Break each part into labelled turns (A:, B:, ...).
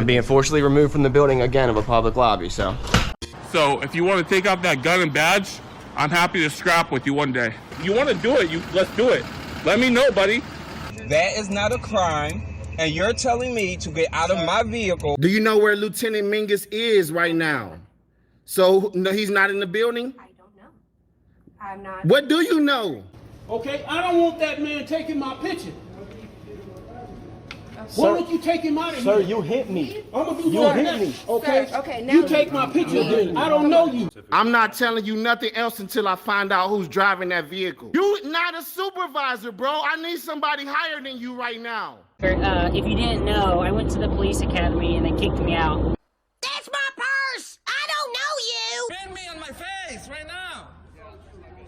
A: I'm being forcibly removed from the building again of a public lobby, so.
B: So if you want to take out that gun and badge, I'm happy to scrap with you one day. You want to do it, let's do it. Let me know, buddy.
C: That is not a crime, and you're telling me to get out of my vehicle.
D: Do you know where Lieutenant Mingus is right now? So no, he's not in the building?
E: I don't know. I'm not.
D: What do you know?
F: Okay, I don't want that man taking my picture. Why don't you take him out of here?
G: Sir, you hit me.
F: I'm gonna do
G: You
F: that
G: hit
F: next,
G: me.
F: okay?
E: Sir, okay, now
F: you take my picture then. I don't know you.
D: I'm not telling you nothing else until I find out who's driving that vehicle. You not a supervisor, bro. I need somebody higher than you right now.
H: If you didn't know, I went to the police academy and they kicked me out.
I: That's my purse! I don't know you!
C: Spit me on my face right now!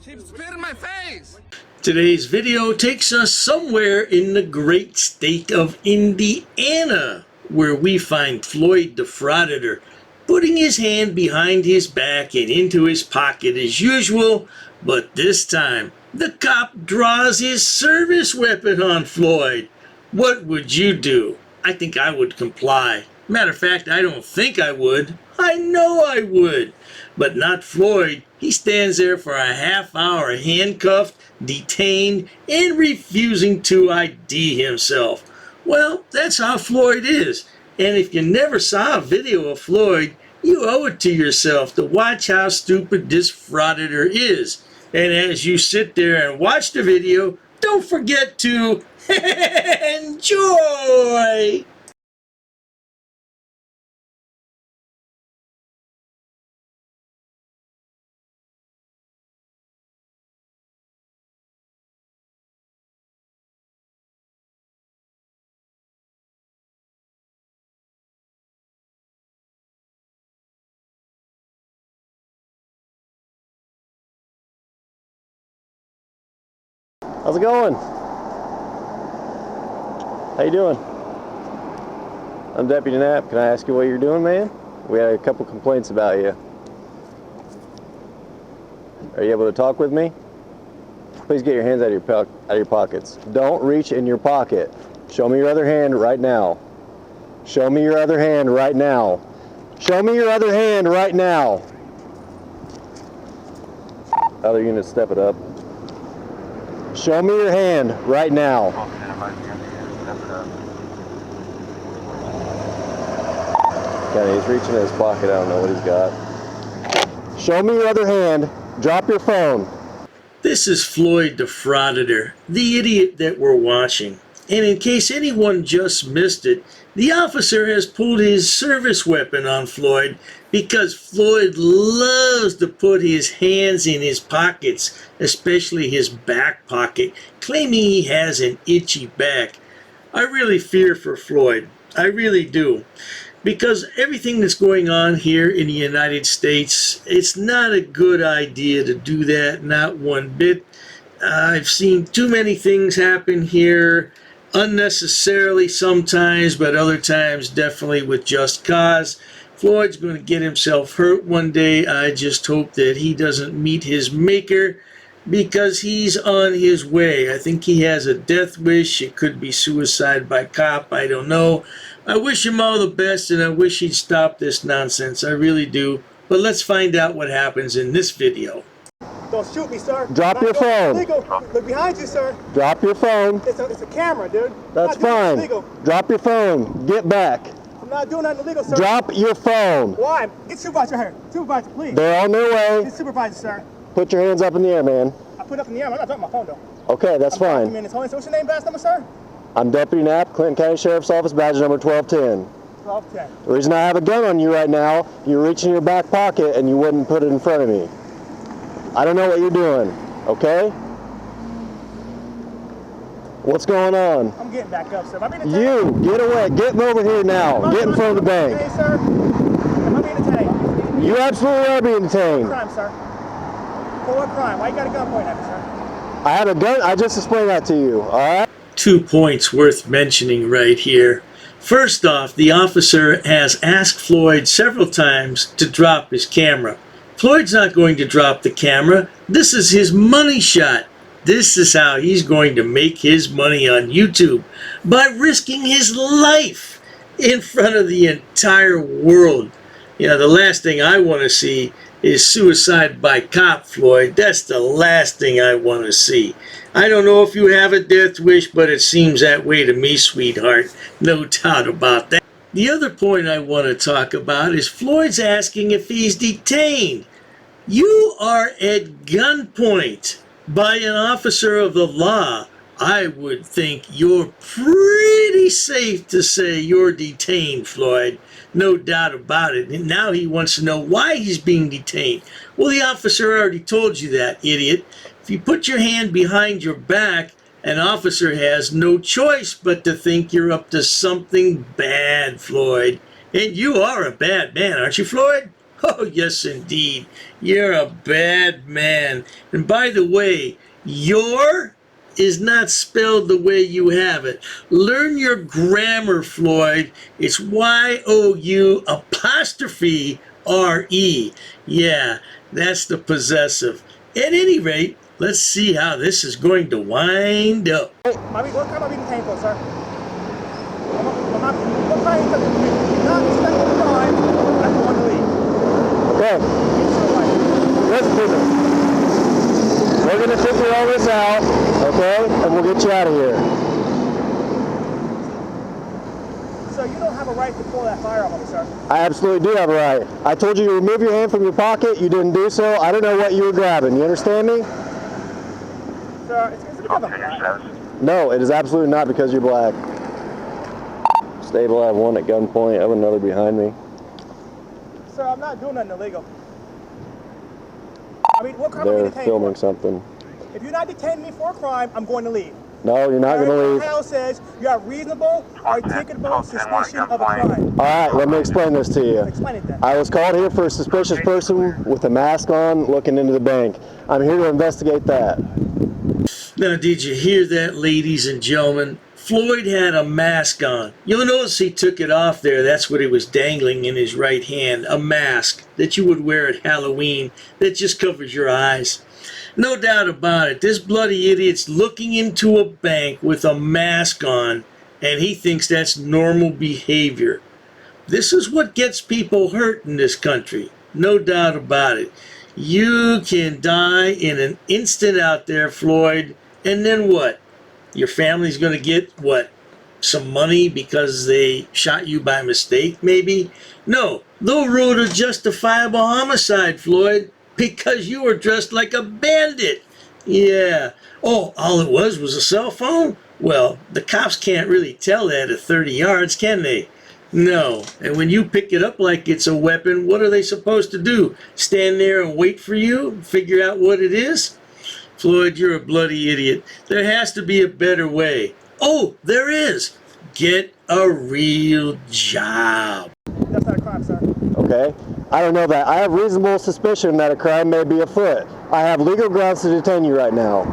C: She spit in my face!
J: Today's video takes us somewhere in the great state of Indiana, where we find Floyd the Frauditor putting his hand behind his back and into his pocket as usual, but this time the cop draws his service weapon on Floyd. What would you do? I think I would comply. Matter of fact, I don't think I would. I know I would. But not Floyd. He stands there for a half hour handcuffed, detained, and refusing to ID himself. Well, that's how Floyd is. And if you never saw a video of Floyd, you owe it to yourself to watch how stupid this Frauditor is. And as you sit there and watch the video, don't forget to enjoy!
G: How's it going? How you doing? I'm Deputy Knapp. Can I ask you what you're doing, man? We had a couple complaints about you. Are you able to talk with me? Please get your hands out of your pockets. Don't reach in your pocket. Show me your other hand right now. Show me your other hand right now. Show me your other hand right now. Other units, step it up. Show me your hand right now. Okay, he's reaching in his pocket. I don't know what he's got. Show me your other hand. Drop your phone.
J: This is Floyd the Frauditor, the idiot that we're watching. And in case anyone just missed it, the officer has pulled his service weapon on Floyd because Floyd loves to put his hands in his pockets, especially his back pocket, claiming he has an itchy back. I really fear for Floyd. I really do. Because everything that's going on here in the United States, it's not a good idea to do that, not one bit. I've seen too many things happen here, unnecessarily sometimes, but other times definitely with just cause. Floyd's going to get himself hurt one day. I just hope that he doesn't meet his maker, because he's on his way. I think he has a death wish. It could be suicide by cop. I don't know. I wish him all the best, and I wish he'd stop this nonsense. I really do. But let's find out what happens in this video.
K: Don't shoot me, sir.
G: Drop your phone.
K: Look behind you, sir.
G: Drop your phone.
K: It's a camera, dude.
G: That's fine. Drop your phone. Get back.
K: I'm not doing nothing illegal, sir.
G: Drop your phone.
K: Why? Get supervisor here. Supervisor, please.
G: They're on their way.
K: Get supervisor, sir.
G: Put your hands up in the air, man.
K: I put up in the air. I'm not dropping my phone, though.
G: Okay, that's fine.
K: So what's your name, badge number, sir?
G: I'm Deputy Knapp, Clinton County Sheriff's Office, badge number 1210.
K: 1210.
G: The reason I have a gun on you right now, you reach in your back pocket and you wouldn't put it in front of me. I don't know what you're doing, okay? What's going on?
K: I'm getting back up, sir. Am I being detained?
G: You, get away. Get over here now. Get in front of the bank.
K: Hey, sir. Am I being detained?
G: You absolutely are being detained.
K: What crime, sir? For what crime? Why you got a gun pointing at me, sir?
G: I had a gun. I just explained that to you, all right?
J: 2 points worth mentioning right here. First off, the officer has asked Floyd several times to drop his camera. Floyd's not going to drop the camera. This is his money shot. This is how he's going to make his money on YouTube, by risking his life. in front of the entire world. You know, the last thing I want to see is suicide by cop, Floyd. That's the last thing I want to see. I don't know if you have a death wish, but it seems that way to me, sweetheart. No doubt about that. The other point I want to talk about is Floyd's asking if he's detained. You are at gunpoint by an officer of the law. I would think you're pretty safe to say you're detained, Floyd. No doubt about it. And now he wants to know why he's being detained. Well, the officer already told you that, idiot. If you put your hand behind your back, an officer has no choice but to think you're up to something bad, Floyd. And you are a bad man, aren't you, Floyd? Oh, yes, indeed. You're a bad man. And by the way, your is not spelled the way you have it. Learn your grammar, Floyd. It's Y-O-U apostrophe R-E. Yeah, that's the possessive. At any rate, let's see how this is going to wind up.
K: What kind of being detained for, sir? What kind of being not expecting the crime, I'm going to leave.
G: Okay. Listen to me. We're going to figure all this out, okay? And we'll get you out of here.
K: Sir, you don't have a right to pull that firearm on me, sir.
G: I absolutely do have a right. I told you to remove your hand from your pocket. You didn't do so. I don't know what you were grabbing. You understand me?
K: Sir, it's because I'm black.
G: No, it is absolutely not because you're black. Stable, I have one at gunpoint. I have another behind me.
K: Sir, I'm not doing nothing illegal. I mean, what crime are you
G: They're
K: detained
G: filming
K: for?
G: something.
K: If you're not detaining me for a crime, I'm going to leave.
G: No, you're not going to leave.
K: Ohio says you have reasonable, articulable suspicion of a crime.
G: All right, let me explain this to you.
K: Explain it then.
G: I was called here for a suspicious person with a mask on looking into the bank. I'm here to investigate that.
J: Now, did you hear that, ladies and gentlemen? Floyd had a mask on. You'll notice he took it off there. That's what he was dangling in his right hand. A mask that you would wear at Halloween that just covers your eyes. No doubt about it. This bloody idiot's looking into a bank with a mask on, and he thinks that's normal behavior. This is what gets people hurt in this country. No doubt about it. You can die in an instant out there, Floyd, and then what? Your family's going to get, what, some money because they shot you by mistake, maybe? No, they'll rule a justifiable homicide, Floyd, because you were dressed like a bandit. Yeah. Oh, all it was a cell phone? Well, the cops can't really tell that at 30 yards, can they? No. And when you pick it up like it's a weapon, what are they supposed to do? Stand there and wait for you? Figure out what it is? Floyd, you're a bloody idiot. There has to be a better way. Oh, there is. Get a real job.
K: That's not a crime, sir.
G: Okay? I don't know that. I have reasonable suspicion that a crime may be afoot. I have legal grounds to detain you right now.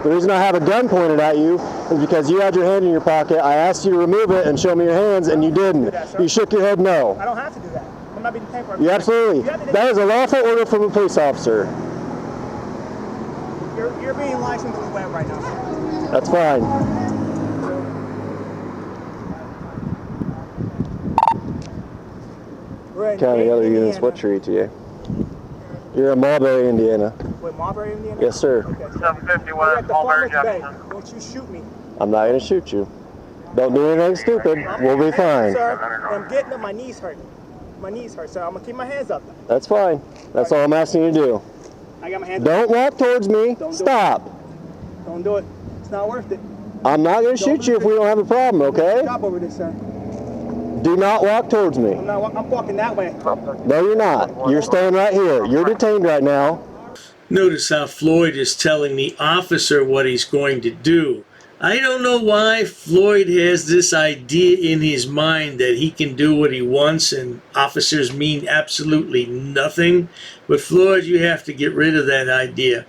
G: The reason I have a gun pointed at you is because you had your hand in your pocket. I asked you to remove it and show me your hands, and you didn't. You shook your head no.
K: I don't have to do that. I'm not being detained for
G: You absolutely. That is a lawful order from a police officer.
K: You're being licensed to the web right now, sir.
G: That's fine. County other units, what treat you? You're in Marbury, Indiana.
K: Wait, Marbury, Indiana?
G: Yes, sir.
K: Okay, 751 Marbury, Jefferson. Don't you shoot me.
G: I'm not going to shoot you. Don't do anything stupid. We'll be fine.
K: Sir, I'm getting up. My knees hurt. My knees hurt, sir. I'm going to keep my hands up.
G: That's fine. That's all I'm asking you to do.
K: I got my hands
G: Don't walk towards me. Stop.
K: Don't do it. It's not worth it.
G: I'm not going to shoot you if we don't have a problem, okay?
K: Stop over this, sir.
G: Do not walk towards me.
K: I'm walking that way.
G: No, you're not. You're staying right here. You're detained right now.
J: Notice how Floyd is telling the officer what he's going to do. I don't know why Floyd has this idea in his mind that he can do what he wants and officers mean absolutely nothing. But Floyd, you have to get rid of that idea.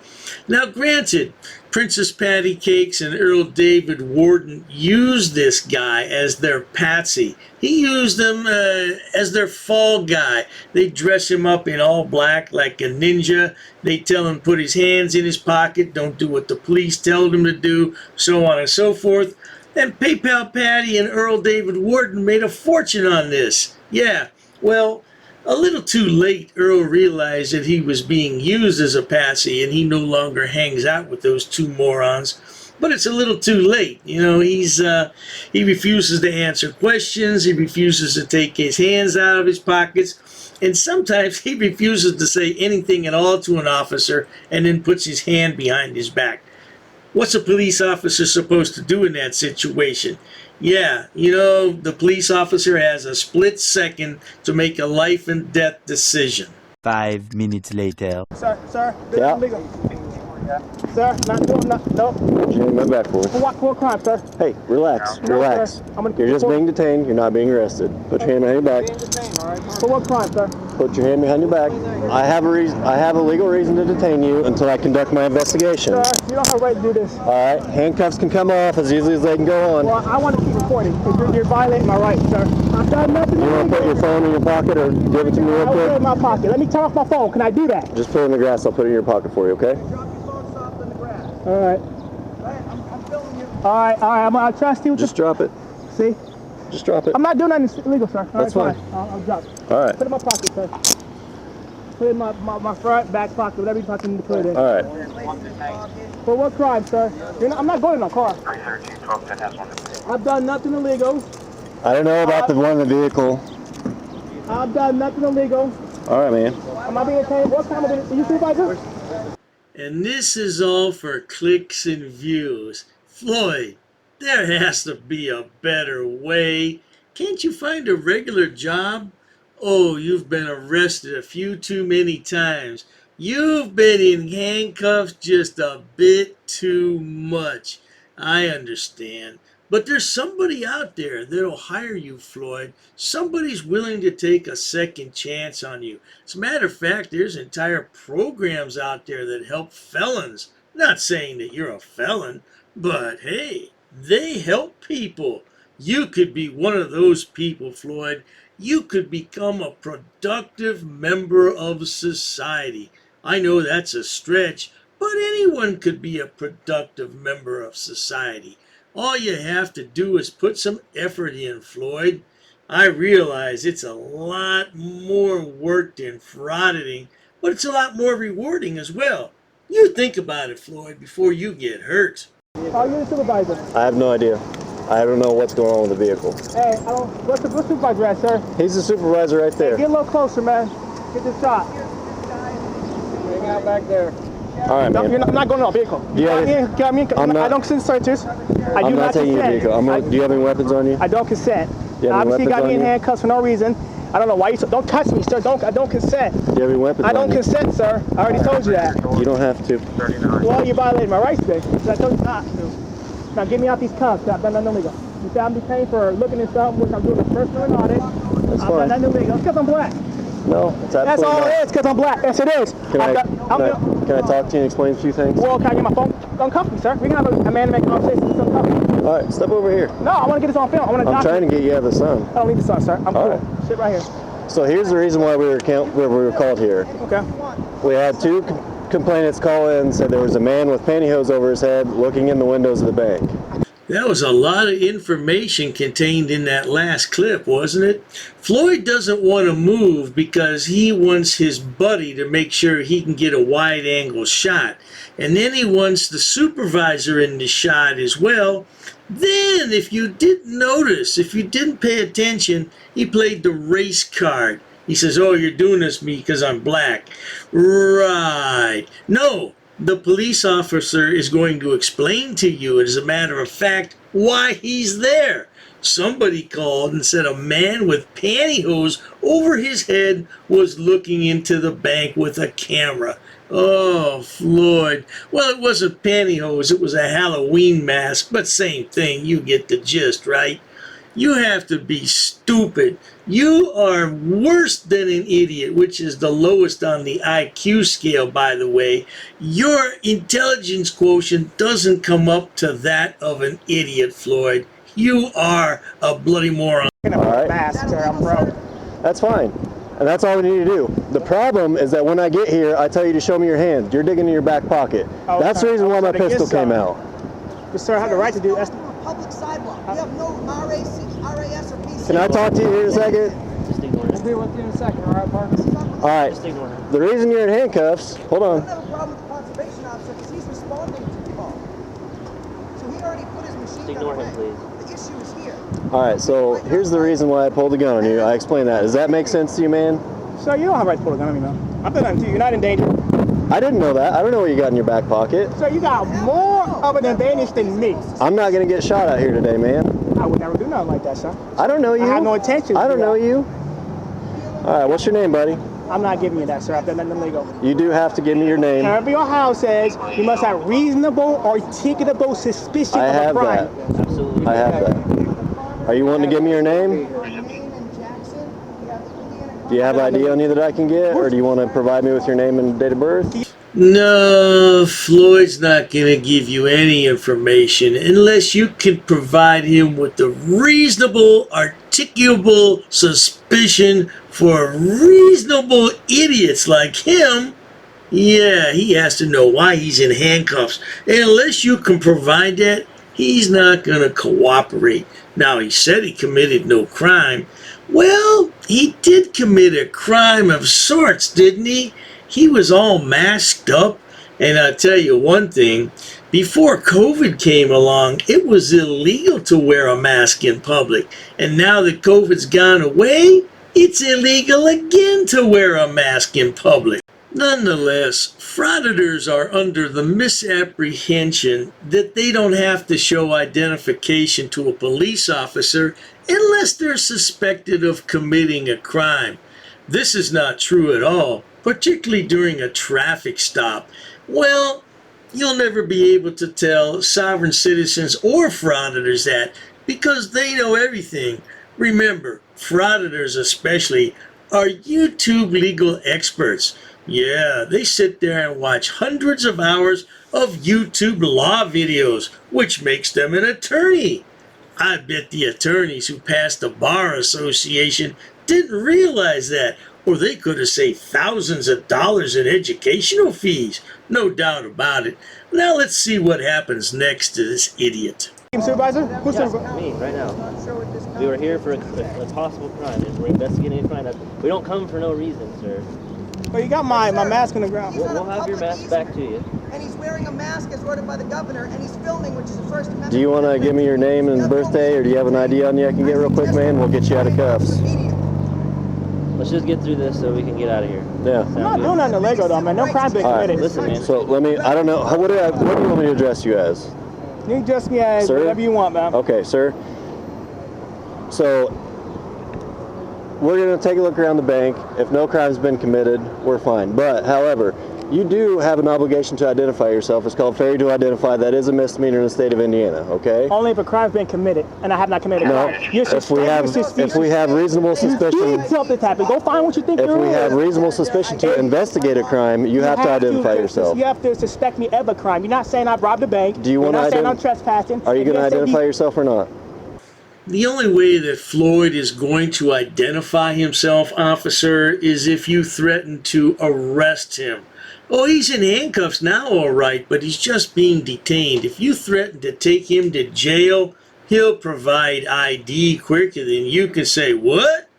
J: Now, granted, Princess Patty Cakes and Earl David Warden used this guy as their patsy. He used them as their fall guy. They dress him up in all black like a ninja. They tell him to put his hands in his pocket, don't do what the police tell him to do, so on and so forth. And PayPal Patty and Earl David Wharton made a fortune on this. Yeah, well, a little too late, Earl realized that he was being used as a patsy and he no longer hangs out with those two morons. But it's a little too late. You know, he refuses to answer questions. He refuses to take his hands out of his pockets. And sometimes he refuses to say anything at all to an officer and then puts his hand behind his back. What's a police officer supposed to do in that situation? Yeah, you know, the police officer has a split second to make a life and death decision.
K: 5 minutes later.
F: Sir, this
G: Yeah.
F: is illegal. Sir, no.
G: Put your hand in my back for me.
F: For what crime, sir?
G: Hey, relax,
F: No,
G: relax.
F: sir. I'm gonna
G: You're just being detained. You're not being arrested. Put your hand behind your back.
F: For what crime, sir?
G: Put your hand behind your back. I have a legal reason to detain you until I conduct my investigation.
F: Sir, you don't have a right to do this.
G: All right, handcuffs can come off as easily as they can go on.
F: Well, I want to keep recording because you're violating my rights, sir. I've done nothing.
G: You want to put your phone in your pocket or give it to me real
F: I'll put it in
G: quick?
F: my pocket. Let me turn off my phone. Can I do that?
G: Just put it in the grass. I'll put it in your pocket for you, okay?
F: All right. All right. I'll trust you.
G: Just drop it.
F: See?
G: Just drop it.
F: I'm not doing nothing illegal, sir. All
G: That's
F: right,
G: fine.
F: I'll drop it.
G: All right.
F: Put it in my pocket, sir. Put it in my front, back pocket, whatever you fucking put it in.
G: All right.
F: For what crime, sir? I'm not going in a car. I've done nothing illegal.
G: I don't know about the one in the vehicle.
F: I've done nothing illegal.
G: All right, man.
F: Am I being paid? What time are you supervisor?
J: And this is all for clicks and views. Floyd, there has to be a better way. Can't you find a regular job? Oh, you've been arrested a few too many times. You've been in handcuffs just a bit too much. I understand. But there's somebody out there that'll hire you, Floyd. Somebody's willing to take a second chance on you. As a matter of fact, there's entire programs out there that help felons. Not saying that you're a felon, but hey, they help people. You could be one of those people, Floyd. You could become a productive member of society. I know that's a stretch, but anyone could be a productive member of society. All you have to do is put some effort in, Floyd. I realize it's a lot more work than frauditing, but it's a lot more rewarding as well. You think about it, Floyd, before you get hurt.
F: Are you the supervisor?
G: I have no idea. I don't know what's going on with the vehicle.
F: Hey, what's the supervisor at, sir?
G: He's the supervisor right there.
F: Hey, get a little closer, man. Get this shot. Hang out back there.
G: All right, man.
F: I'm not going to a vehicle. I don't consent to searches.
G: I'm not taking your vehicle. Do you have any weapons on you?
F: I don't consent.
G: You have any
F: Obviously, you got
G: weapons
F: me in
G: on you?
F: handcuffs for no reason. I don't know why you. Don't touch me, sir. I don't consent.
G: Do you have any weapons
F: I
G: on
F: don't
G: you?
F: consent, sir. I already told you that.
G: You don't have to.
F: Well, you violated my rights today. I told you not to. Now get me out these cuffs. I've done nothing illegal. You say I'm detained for looking at something, which I'm doing a personal audit.
G: That's
F: I've
G: fine.
F: done nothing illegal. It's because I'm black.
G: No, it's absolutely
F: That's all
G: not.
F: it is, because I'm black. Yes, it is.
G: Can I talk to you and explain a few things?
F: Well, can I get my phone? Uncuff me, sir. We can have a man-to-man conversation. Just uncuff me.
G: All right, step over here.
F: No, I want to get this on film.
G: I'm trying to get you out of the sun.
F: I don't need the sun, sir. I'm
G: All
F: cool.
G: right.
F: Sit right here.
G: So here's the reason why we were called here.
F: Okay.
G: We had two complainants call in and said there was a man with pantyhose over his head looking in the windows of the bank.
J: That was a lot of information contained in that last clip, wasn't it? Floyd doesn't want to move because he wants his buddy to make sure he can get a wide-angle shot. And then he wants the supervisor in the shot as well. Then, if you didn't notice, if you didn't pay attention, he played the race card. He says, oh, you're doing this to me because I'm black. Right. No. The police officer is going to explain to you, as a matter of fact, why he's there. Somebody called and said a man with pantyhose over his head was looking into the bank with a camera. Oh, Floyd. Well, it wasn't pantyhose, it was a Halloween mask, but same thing, you get the gist, right? You have to be stupid. You are worse than an idiot, which is the lowest on the IQ scale, by the way. Your intelligence quotient doesn't come up to that of an idiot, Floyd. You are a bloody moron.
G: All right.
F: I'm broke.
G: That's fine. And that's all we need to do. The problem is that when I get here, I tell you to show me your hand. You're digging in your back pocket. That's the reason why my pistol came out.
F: But sir, I have the right to do that.
I: Public sidewalk.
K: have no RAS or PC.
G: Can I talk to you here in a second?
H: Just ignore
F: I'll
H: him.
F: be with you in a second, all right, partner?
G: All right.
H: Just ignore him.
G: The reason you're in handcuffs, hold
K: I
G: on.
K: don't have a problem with the conservation officer because he's responding to the call. So he already put his machine
H: Just
K: gun
H: ignore
K: away.
H: him, please.
K: The issue is here.
G: All right, so here's the reason why I pulled the gun on you. I explained that. Does that make sense to you, man?
F: Sir, you don't have a right to pull a gun on me, man. I've done nothing to you. You're not in danger.
G: I didn't know that. I don't know what you got in your back pocket.
F: Sir, you got more of an advantage than me.
G: I'm not gonna get shot out here today, man.
F: I would never do nothing like that, sir.
G: I don't know you.
F: I have no intention.
G: I don't know you. All right, what's your name, buddy?
F: I'm not giving you that, sir. I've done nothing illegal.
G: You do have to give me your name.
F: Whatever your house says, you must have reasonable or articulable suspicion
G: I
F: of a
G: have
F: crime.
G: that.
H: Absolutely.
G: I have that. Are you wanting to give me your name? Do you have ID on you that I can get, or do you want to provide me with your name and date of birth?
J: No, Floyd's not going to give you any information unless you can provide him with the reasonable, articulable suspicion for reasonable idiots like him. Yeah, he has to know why he's in handcuffs. And unless you can provide that, he's not going to cooperate. Now, he said he committed no crime. Well, he did commit a crime of sorts, didn't he? He was all masked up. And I'll tell you one thing, before COVID came along, it was illegal to wear a mask in public. And now that COVID's gone away, it's illegal again to wear a mask in public. Nonetheless, frauditors are under the misapprehension that they don't have to show identification to a police officer unless they're suspected of committing a crime. This is not true at all, particularly during a traffic stop. Well, you'll never be able to tell sovereign citizens or frauditors that because they know everything. Remember, frauditors especially are YouTube legal experts. Yeah, they sit there and watch hundreds of hours of YouTube law videos, which makes them an attorney. I bet the attorneys who passed the Bar Association didn't realize that, or they could have saved thousands of dollars in educational fees. No doubt about it. Now let's see what happens next to this idiot.
F: Supervisor? Who's supervisor?
H: Me, right now. We were here for a possible crime. We're investigating a crime. We don't come for no reason, sir.
F: Well, you got my mask on the ground.
H: We'll have your mask back to you.
K: And he's wearing a mask as ordered by the governor, and he's filming, which is the First Amendment.
G: Do you want to give me your name and birthday, or do you have an ID on you I can get real quick, man? We'll get you out of cuffs.
H: Let's just get through this so we can get out of here.
G: Yeah.
F: I'm not doing nothing illegal, though, man. No crime's been committed.
H: Listen, man.
G: So let me, I don't know, what do you want me to address you as?
F: You can address me as
G: Sir?
F: whatever you want, man.
G: Okay, sir. So we're going to take a look around the bank. If no crime's been committed, we're fine. But, however, you do have an obligation to identify yourself. It's called failure to identify. That is a misdemeanor in the state of Indiana, okay?
F: Only if a crime's been committed, and I have not committed a
G: No,
F: crime.
G: if we have reasonable suspicion,
F: Something's happened. Go find what you think
G: if
F: you're
G: we have reasonable suspicion to investigate a crime, you have to identify yourself.
F: You have to suspect me of a crime. You're not saying I've robbed a bank.
G: Do you want to
F: You're not saying I'm trespassing.
G: Are you going to identify yourself or not?
J: The only way that Floyd is going to identify himself, officer, is if you threaten to arrest him. Oh, he's in handcuffs now, all right, but he's just being detained. If you threaten to take him to jail, he'll provide ID quicker than you can say, what?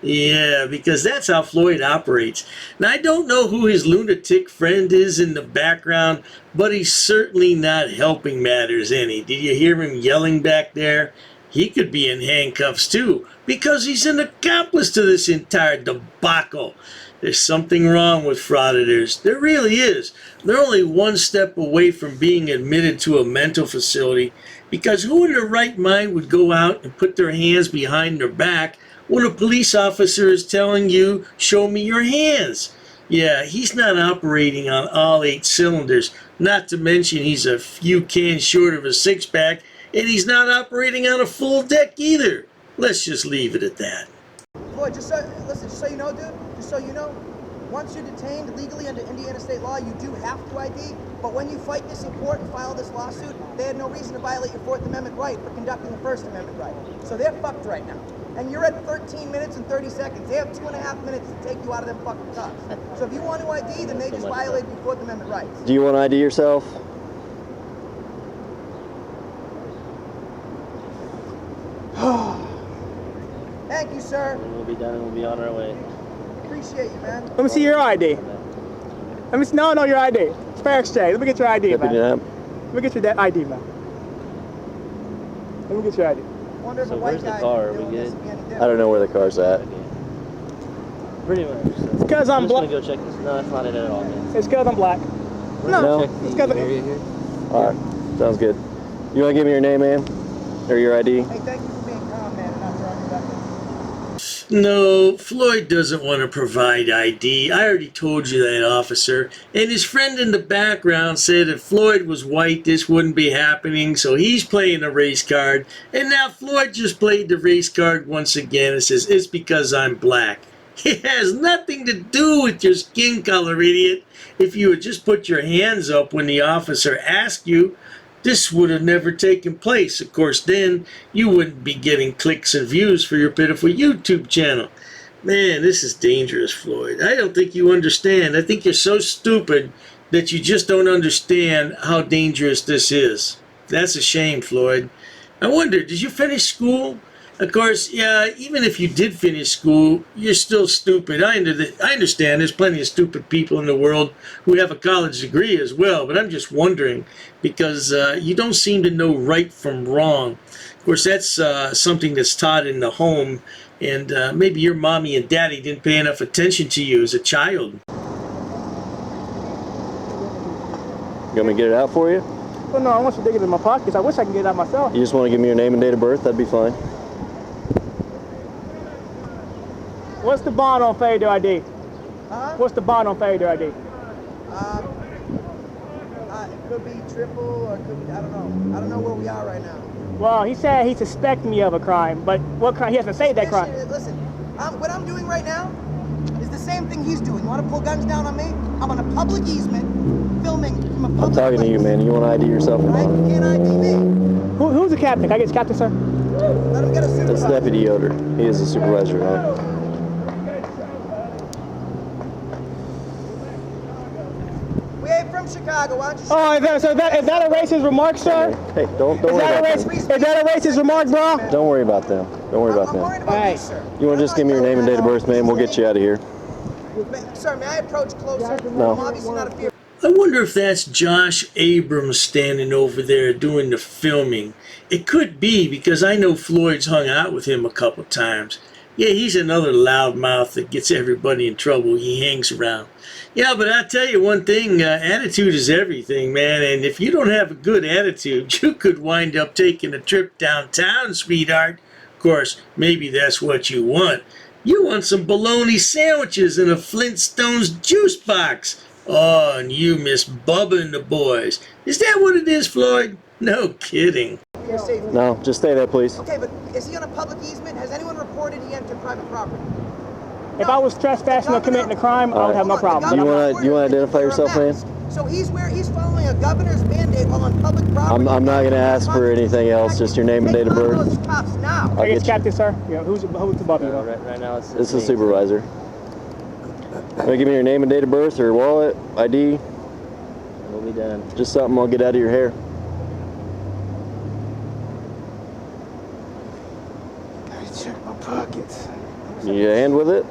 J: Yeah, because that's how Floyd operates. Now, I don't know who his lunatic friend is in the background, but he's certainly not helping matters any. Did you hear him yelling back there? He could be in handcuffs too, because he's an accomplice to this entire debacle. There's something wrong with frauditors. There really is. They're only one step away from being admitted to a mental facility, because who in their right mind would go out and put their hands behind their back when a police officer is telling you, show me your hands? Yeah, he's not operating on all 8 cylinders, not to mention he's a few cans short of a six-pack, and he's not operating on a full deck either. Let's just leave it at that.
K: Floyd, just so you know, dude, just so you know, once you're detained legally under Indiana state law, you do have to ID, but when you fight this in court and file this lawsuit, they had no reason to violate your 4th Amendment right for conducting the 1st Amendment right. So they're fucked right now. And you're at 13 minutes and 30 seconds. They have 2.5 minutes to take you out of them fucking cuffs. So if you want to ID, then they just violated your 4th Amendment rights.
G: Do you want to ID yourself?
K: Thank you, sir.
H: And we'll be done and we'll be on our way.
K: Appreciate you, man.
F: Let me see your ID. Let me see, no, your ID. It's fair exchange. Let me get your ID, man. Let me get your ID, man. Let me get your ID.
K: Wonder if
H: So
K: a white
H: where's the
K: guy
H: car? Are
K: doing
H: we
K: this
H: good?
K: would be any
G: I
K: different.
G: don't know where the car's at.
H: Okay. Pretty much. So.
F: It's because I'm
H: just gonna
F: black.
H: go check this. No, that's not it at all, man.
F: It's because I'm black.
G: No.
H: Check
F: it's
H: the
F: 'cause
H: area here.
G: All right, sounds good. You want to give me your name, man? Or your ID?
K: Hey, thank you for being calm, man, and not throwing me back.
J: No, Floyd doesn't want to provide ID. I already told you that, officer. And his friend in the background said if Floyd was white, this wouldn't be happening, so he's playing the race card. And now Floyd just played the race card once again and says, it's because I'm black. It has nothing to do with your skin color, idiot. If you had just put your hands up when the officer asked you, this would have never taken place. Of course, then you wouldn't be getting clicks and views for your pitiful YouTube channel. Man, this is dangerous, Floyd. I don't think you understand. I think you're so stupid that you just don't understand how dangerous this is. That's a shame, Floyd. I wonder, did you finish school? Of course, yeah, even if you did finish school, you're still stupid. I understand there's plenty of stupid people in the world who have a college degree as well, but I'm just wondering because you don't seem to know right from wrong. Of course, that's something that's taught in the home, and maybe your mommy and daddy didn't pay enough attention to you as a child.
G: You want me to get it out for you?
F: Well, no, I want you to dig it in my pockets. I wish I could get it out myself.
G: You just want to give me your name and date of birth? That'd be fine.
F: What's the bond on failure ID?
K: Huh?
F: What's the bond on failure ID?
K: It could be triple, or it could be, I don't know. I don't know where we are right now.
F: Well, he said he suspects me of a crime, but what crime? He hasn't said that crime.
K: Listen, what I'm doing right now is the same thing he's doing. You want to pull guns down on me? I'm on a public easement, filming from a public
G: I'm talking to you, man. You want to ID yourself?
K: Right? You can't ID me.
F: Who's the captain? Can I get his captain, sir?
K: Let him get a supervisor.
G: That's Deputy Yoder. He is the supervisor, right?
K: We ain't from Chicago. Why don't you?
F: Oh, is that a racist remark, sir?
G: Hey, don't worry about them.
F: Is that a racist remark, bro?
G: Don't worry about them. Don't worry about
K: I'm worried
G: them.
K: about you, sir.
G: You want to just give me your name and date of birth, man? We'll get you out of here.
K: Sir, may I approach closer?
G: No.
K: I'm obviously not a fear.
J: I wonder if that's Josh Abrams standing over there doing the filming. It could be, because I know Floyd's hung out with him a couple times. Yeah, he's another loudmouth that gets everybody in trouble. He hangs around. Yeah, but I'll tell you one thing, attitude is everything, man. And if you don't have a good attitude, you could wind up taking a trip downtown, sweetheart. Of course, maybe that's what you want. You want some bologna sandwiches and a Flintstones juice box. Oh, and you miss Bubba and the boys. Is that what it is, Floyd? No kidding.
K: You're safe.
G: No, just stay there, please.
K: Okay, but is he on a public easement? Has anyone reported he entered private property?
F: If I was trespassing or committing a crime, I would have no problem.
G: You want to identify yourself, man?
K: So he's following a governor's mandate while on public property.
G: I'm not going to ask for anything else. Just your name and date of birth.
K: Those cops now.
F: I guess captain, sir. Yeah, who's above you?
H: Right now it's
G: This is the supervisor. Want to give me your name and date of birth or wallet, ID?
H: We'll be done.
G: Just something I'll get out of your hair.
F: Let me check my pockets.
G: You need a hand with it?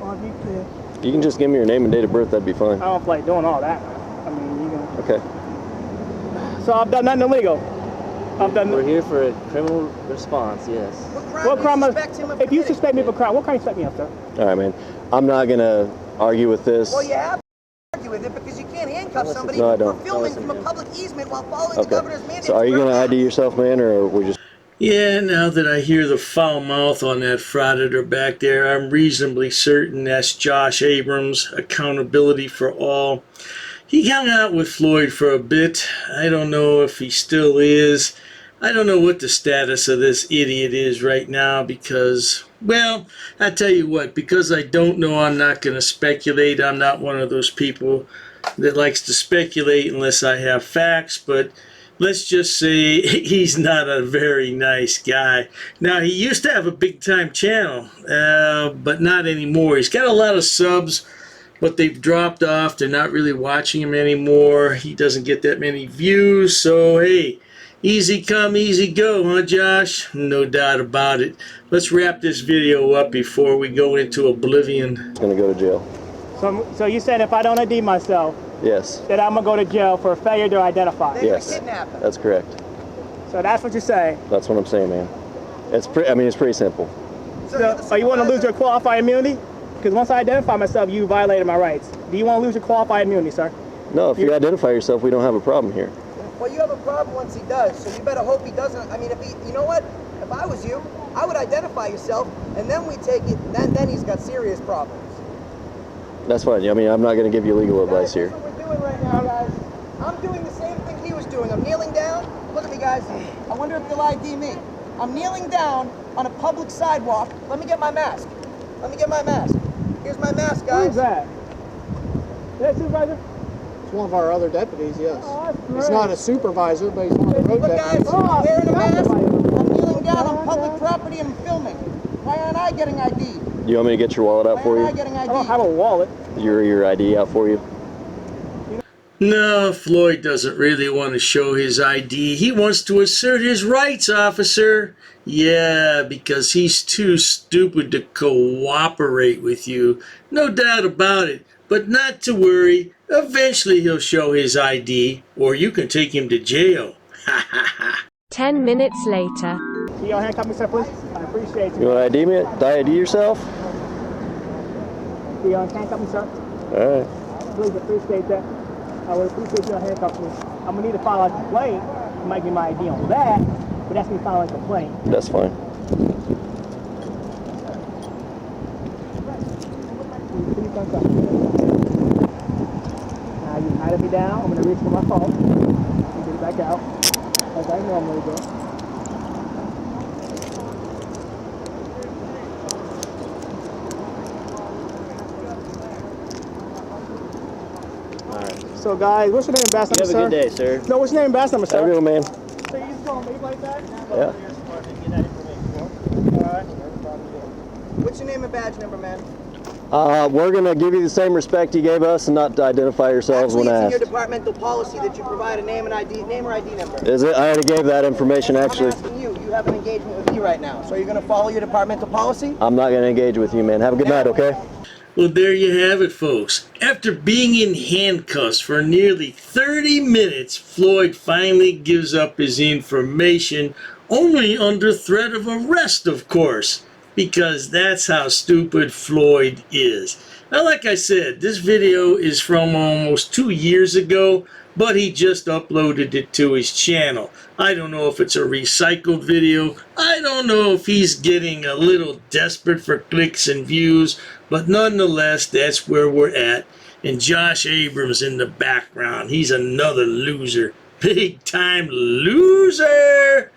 F: Oh, you could.
G: You can just give me your name and date of birth. That'd be fine.
F: I don't feel like doing all that. I mean, you can.
G: Okay.
F: So I've done nothing illegal.
H: We're here for a criminal response, yes.
F: What crime? If you suspect me of a crime, what crime you suspect me of, sir?
G: All right, man. I'm not going to argue with this.
K: Well, you have to argue with it because you can't handcuff somebody
G: No, I don't.
K: for filming from a public easement while following the governor's mandate.
G: So are you going to ID yourself, man, or are we just...
J: Yeah, now that I hear the foul mouth on that Frauditor back there, I'm reasonably certain that's Josh Abrams, accountability for all. He hung out with Floyd for a bit. I don't know if he still is. I don't know what the status of this idiot is right now because, well, I tell you what, because I don't know, I'm not going to speculate. I'm not one of those people that likes to speculate unless I have facts, but let's just say he's not a very nice guy. Now, he used to have a big-time channel, but not anymore. He's got a lot of subs, but they've dropped off. They're not really watching him anymore. He doesn't get that many views, so hey, Easy come, easy go, huh, Josh? No doubt about it. Let's wrap this video up before we go into oblivion.
G: He's gonna go to jail.
F: So you said if I don't ID myself,
G: Yes.
F: that I'm gonna go to jail for failure to identify.
G: Yes. That's correct.
F: So that's what you're saying.
G: That's what I'm saying, man. It's pretty simple.
F: So you want to lose your qualified immunity? Because once I identify myself, you violated my rights. Do you want to lose your qualified immunity, sir?
G: No, if you identify yourself, we don't have a problem here.
K: Well, you have a problem once he does, so you better hope he doesn't. I mean, if he, you know what? If I was you, I would identify yourself, and then we take it, and then he's got serious problems.
G: That's fine. I mean, I'm not going to give you legal advice here.
K: That's what we're doing right now, guys. I'm doing the same thing he was doing. I'm kneeling down. Look at me, guys. I wonder if they'll ID me. I'm kneeling down on a public sidewalk. Let me get my mask. Let me get my mask. Here's my mask, guys.
F: Who's that? Is that supervisor?
L: It's one of our other deputies, yes.
F: Oh,
L: He's not a supervisor, but he's one of the road
K: Look, guys,
L: deputies.
K: I'm wearing a mask. I'm kneeling down on public property and I'm filming. Why aren't I getting ID?
G: You want me to get your wallet out for
K: Why
G: you?
K: aren't I getting ID?
F: I don't have a wallet.
G: Your ID out for you?
J: No, Floyd doesn't really want to show his ID. He wants to assert his rights, officer. Yeah, because he's too stupid to cooperate with you. No doubt about it. But not to worry. Eventually he'll show his ID, or you can take him to jail. Ha ha ha.
E: 10 minutes later.
F: Can you handcuff me, sir, please? I appreciate you.
G: You want to ID me? ID yourself?
F: Can you handcuff me, sir?
G: All right.
F: Please appreciate that. I would appreciate you handcuffing me. I'm gonna need to file a complaint. You might get my ID on that, but that's me filing a complaint.
G: That's fine.
F: Now you patted me down. I'm gonna reach for my phone. And get it back out as I normally do. So guys, what's your name, Bass number,
H: You
F: sir?
H: have a good day, sir.
F: No, what's your name, Bass number, sir?
G: Have a good one, man.
F: So you just gonna leave like that?
G: Yeah.
F: Alright.
K: What's your name and badge number, man?
G: We're going to give you the same respect you gave us and not to identify yourselves
K: Actually,
G: when
K: it's in your
G: asked.
K: departmental policy that you provide a name or ID number.
G: Is it? I already gave that information, actually.
K: I'm asking you. You have an engagement with me right now. So you're going to follow your departmental policy?
G: I'm not going to engage with you, man. Have a good night, okay?
J: Well, there you have it, folks. After being in handcuffs for nearly 30 minutes, Floyd finally gives up his information, only under threat of arrest, of course, because that's how stupid Floyd is. Now, like I said, this video is from almost 2 years ago, but he just uploaded it to his channel. I don't know if it's a recycled video. I don't know if he's getting a little desperate for clicks and views, but nonetheless, that's where we're at. And Josh Abrams in the background, he's another loser. Big time loser!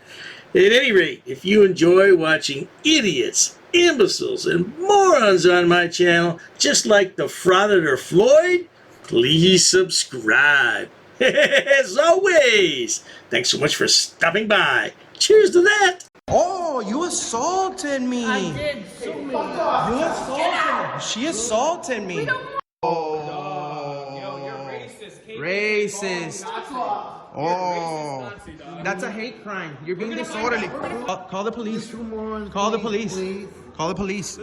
J: At any rate, if you enjoy watching idiots, imbeciles, and morons on my channel, just like the Frauditor Floyd, please subscribe. As always, thanks so much for stopping by. Cheers to that.
C: Oh, you assaulted me.
I: I did so many.
C: You assaulted me. She assaulted me.
B: Yo, you're racist.
C: Racist. Oh, that's a hate crime. You're being disorderly. Call the police. Call the police. Call the police.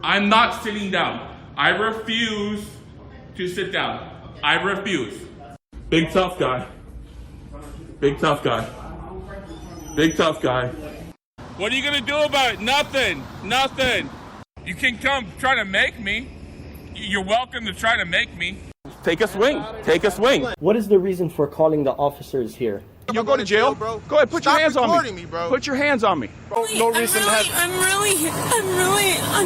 B: I'm not sitting down. I refuse to sit down. I refuse. Big tough guy. Big tough guy. Big tough guy. What are you gonna do about it? Nothing. Nothing. You can come try to make me. You're welcome to try to make me. Take a swing. Take a swing.
M: What is the reason for calling the officers here?
B: You'll go to jail, bro. Go ahead, put your hands on me.
C: bro.
B: Put your hands on me.
I: No reason to have. I'm really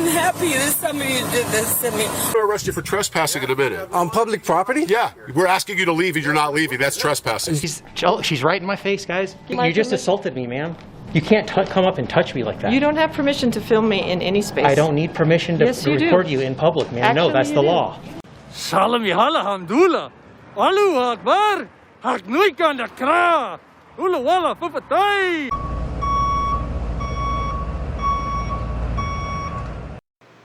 I: unhappy that somebody did this to me.
N: I'm going to arrest you for trespassing in a minute.
L: On public property?
N: Yeah, we're asking you to leave and you're not leaving. That's trespassing.
M: She's right in my face, guys. You just assaulted me, ma'am. You can't come up and touch me like that.
O: You don't have permission to film me in any space.
M: I don't need permission to
O: Yes, you do.
M: record you in public, ma'am. No,
O: Actually,
M: that's
O: you
M: the
O: do.
M: law.
P: Salam alhamdulillah. Allahu akbar. Haknuikan dakra. Ula wala fufatay.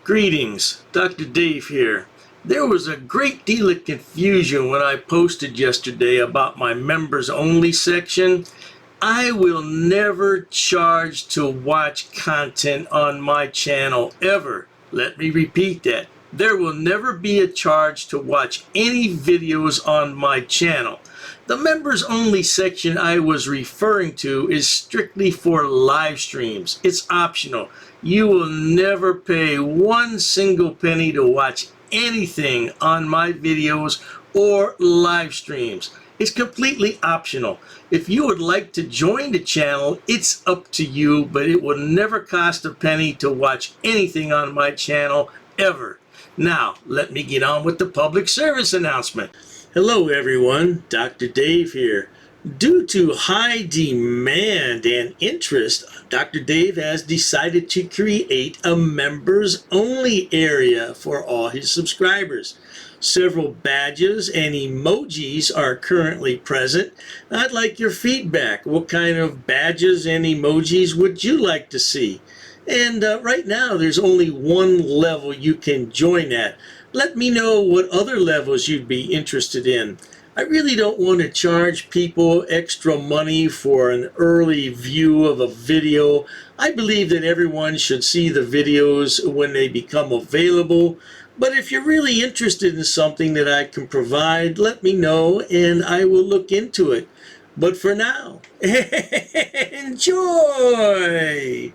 J: Greetings, Dr. Dave here. There was a great deal of confusion when I posted yesterday about my members only section. I will never charge to watch content on my channel ever. Let me repeat that. There will never be a charge to watch any videos on my channel. The members only section I was referring to is strictly for live streams. It's optional. You will never pay one single penny to watch anything on my videos or live streams. It's completely optional. If you would like to join the channel, it's up to you, but it will never cost a penny to watch anything on my channel ever. Now, let me get on with the public service announcement. Hello everyone, Dr. Dave here. Due to high demand and interest, Dr. Dave has decided to create a members only area for all his subscribers. Several badges and emojis are currently present. I'd like your feedback. What kind of badges and emojis would you like to see? And right now there's only one level you can join at. Let me know what other levels you'd be interested in. I really don't want to charge people extra money for an early view of a video. I believe that everyone should see the videos when they become available. But if you're really interested in something that I can provide, let me know and I will look into it. But for now, enjoy!